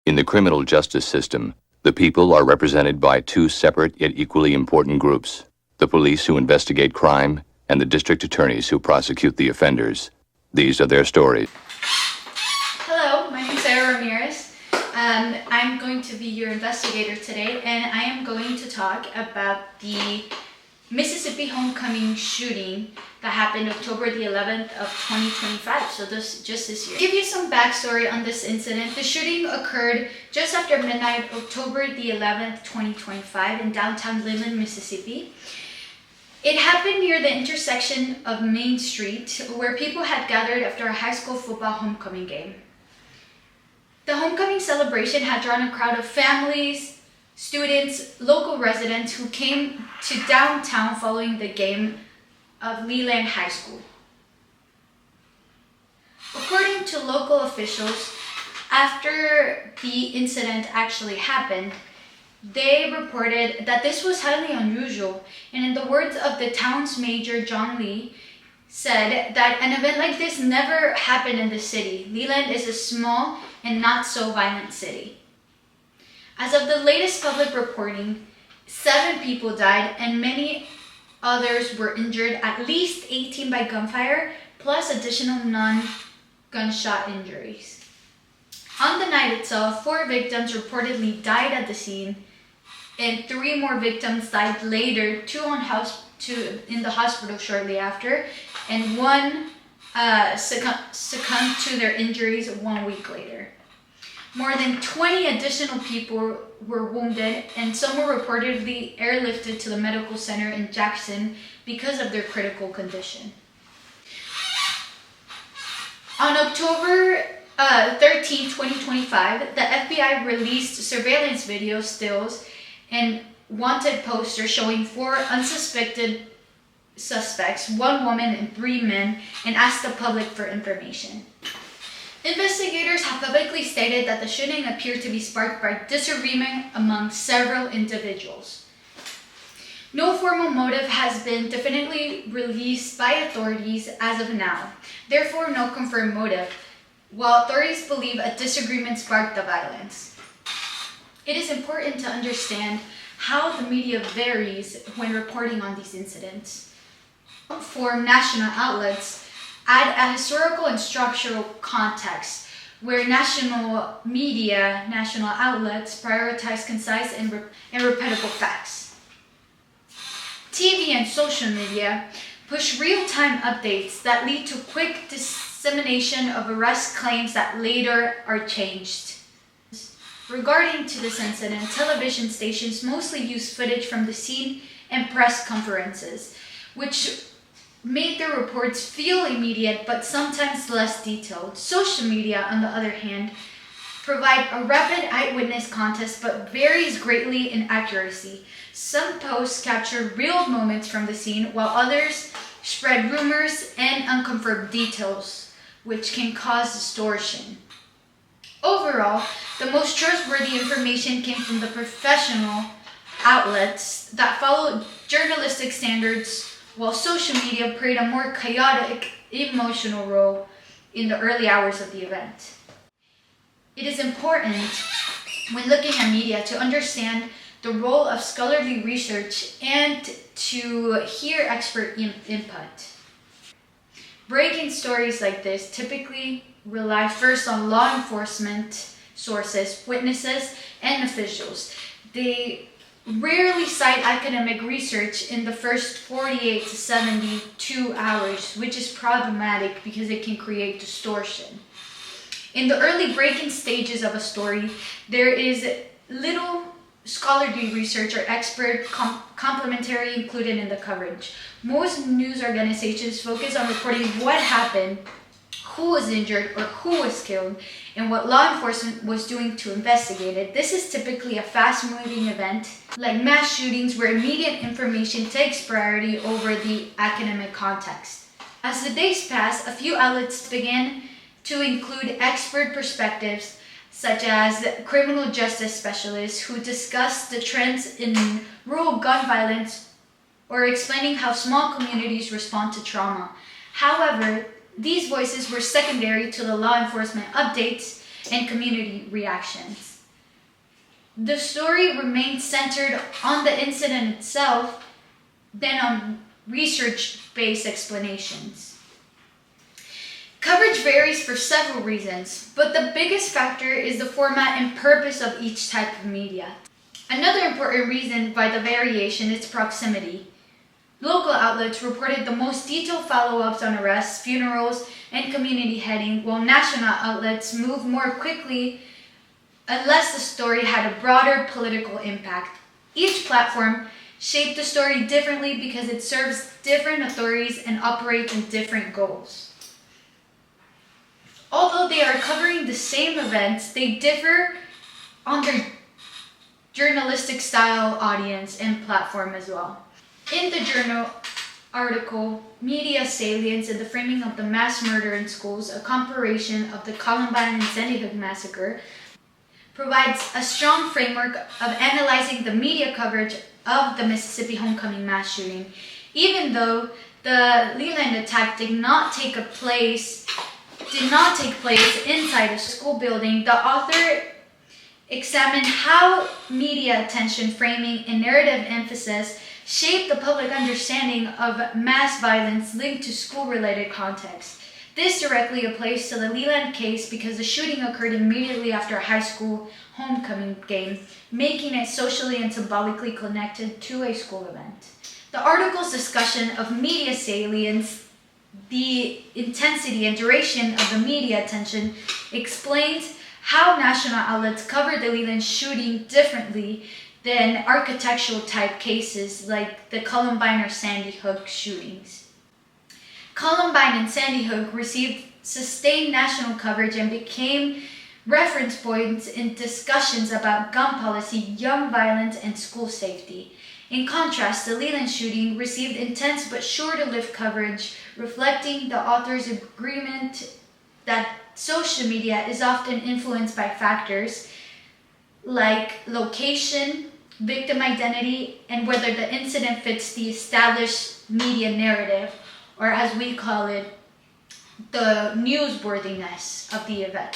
In the criminal justice system, the people are represented by two separate yet equally important groups: the police who investigate crime and the district attorneys who prosecute the offenders. These are their stories. Hello, my name is Ramirez. I'm going to be your investigator today, and I am going to talk about the Mississippi homecoming shooting that happened October the 11th of 2025, so just this year. To give you some backstory on this incident, the shooting occurred just after midnight, October the 11th, 2025 in downtown Leland, Mississippi. It happened near the intersection of Main Street, where people had gathered after a high school football homecoming game. The homecoming celebration had drawn a crowd of families, students, local residents who came to downtown following the game of Leland High School. According to local officials, after the incident actually happened, they reported that this was highly unusual, and in the words of the town's mayor, John Lee, said that an event like this never happened in the city. Leland is a small and not so violent city. As of the latest public reporting, 7 people died and many others were injured, at least 18 by gunfire, plus additional non-gunshot injuries. On the night itself, 4 victims reportedly died at the scene, and 3 more victims died later, 2 in the hospital shortly after, and 1 succumbed to their injuries 1 week later. More than 20 additional people were wounded, and some were reportedly airlifted to the medical center in Jackson because of their critical condition. On October 13, 2025, the FBI released surveillance video stills and wanted posters showing 4 unsuspected suspects, 1 woman and 3 men, and asked the public for information. Investigators have publicly stated that the shooting appeared to be sparked by disagreement among several individuals. No formal motive has been definitively released by authorities as of now, therefore no confirmed motive, while authorities believe a disagreement sparked the violence. It is important to understand how the media varies when reporting on these incidents. For national outlets, add a historical and structural context where national media, national outlets prioritize concise and repeatable facts. TV and social media push real-time updates that lead to quick dissemination of arrest claims that later are changed. Regarding to this incident, television stations mostly use footage from the scene and press conferences, which made their reports feel immediate but sometimes less detailed. Social media, on the other hand, provide a rapid eyewitness context but varies greatly in accuracy. Some posts capture real moments from the scene, while others spread rumors and unconfirmed details, which can cause distortion. Overall, the most trustworthy information came from the professional outlets that followed journalistic standards, while social media played a more chaotic, emotional role in the early hours of the event. It is important, when looking at media, to understand the role of scholarly research and to hear expert input. Breaking stories like this typically rely first on law enforcement sources, witnesses, and officials. They rarely cite academic research in the first 48 to 72 hours, which is problematic because it can create distortion. In the early breaking stages of a story, there is little scholarly research or expert commentary included in the coverage. Most news organizations focus on reporting what happened, who was injured or who was killed, and what law enforcement was doing to investigate it. This is typically a fast-moving event, like mass shootings, where immediate information takes priority over the academic context. As the days pass, a few outlets began to include expert perspectives, such as criminal justice specialists who discuss the trends in rural gun violence or explaining how small communities respond to trauma. However, these voices were secondary to the law enforcement updates and community reactions. the story remains centered on the incident itself than on research-based explanations. Coverage varies for several reasons, but the biggest factor is the format and purpose of each type of media. Another important reason by the variation is proximity. Local outlets reported the most detailed follow-ups on arrests, funerals, and community heading, while national outlets moved more quickly unless the story had a broader political impact. Each platform shaped the story differently because it serves different authorities and operates in different goals. Although they are covering the same events, they differ on their journalistic style, audience, and platform as well. In the journal article, Media Salience and the Framing of the Mass Murder in Schools, a comparison of the Columbine and Sandy Hook massacre, provides a strong framework of analyzing the media coverage of the Mississippi homecoming mass shooting. Even though the Leland attack did not take place inside a school building, the author examined how media attention, framing, and narrative emphasis shaped the public understanding of mass violence linked to school-related contexts. This directly applies to the Leland case because the shooting occurred immediately after a high school homecoming game, making it socially and symbolically connected to a school event. The article's discussion of media salience, the intensity and duration of the media attention, explains how national outlets covered the Leland shooting differently than architectural type cases like the Columbine or Sandy Hook shootings. Columbine and Sandy Hook received sustained national coverage and became reference points in discussions about gun policy, young violence, and school safety. In contrast, the Leland shooting received intense but shorter-lived coverage, reflecting the author's agreement that social media is often influenced by factors like location, victim identity, and whether the incident fits the established media narrative, or as we call it, the newsworthiness of the event.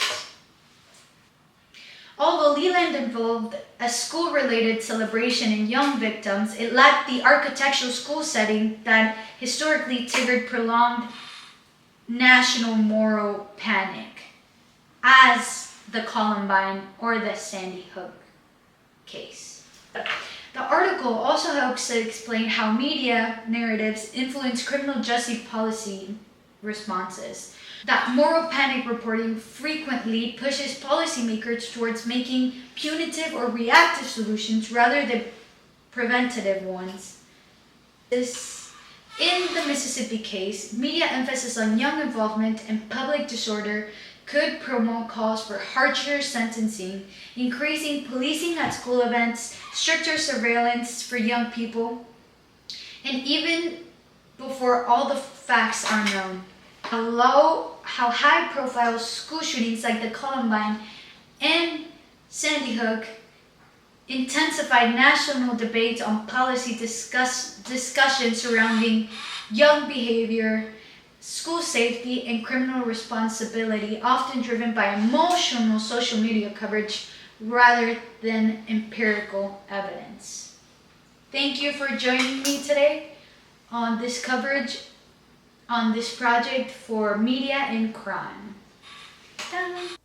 Although Leland involved a school-related celebration in young victims, it lacked the architectural school setting that historically triggered prolonged national moral panic, as the Columbine or the Sandy Hook case. The article also helps to explain how media narratives influence criminal justice policy responses. That moral panic reporting frequently pushes policymakers towards making punitive or reactive solutions rather than preventative ones. In the Mississippi case, media emphasis on young involvement and public disorder could promote calls for harsher sentencing, increasing policing at school events, stricter surveillance for young people, and even before all the facts are known. How high-profile school shootings like the Columbine and Sandy Hook intensified national debates on policy discussions surrounding young behavior, school safety, and criminal responsibility, often driven by emotional social media coverage rather than empirical evidence. Thank you for joining me today on this coverage on this project for media and crime. Ta-da.